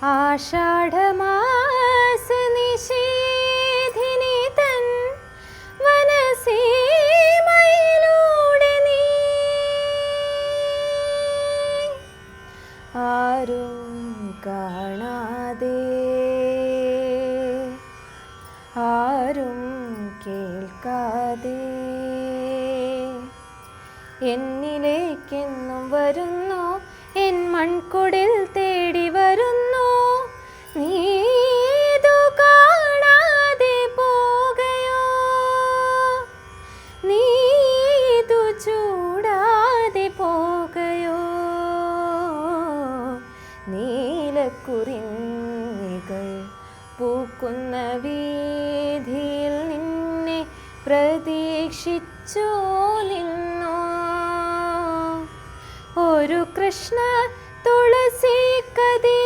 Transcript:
ആഷാഢമാസനിഷേധിനി തൻ വനസീമയിലൂടെ നീ ആരും കാണാതെ ആരും കേൾക്കാതെ എന്നിലേക്കെന്നും വരുന്നു, എൻ മൺകുടിൽ തേടി വരുന്നു. നീതു കാണാതെ പോകയോ, നീതു ചൂടാതെ പോകയോ. നീലക്കുറിഞ്ഞികൾ പൂക്കുന്ന വീതിയിൽ നിന്നെ പ്രതീക്ഷിച്ചു നിന്നു. ഒരു കൃഷ്ണ തുളസി കതി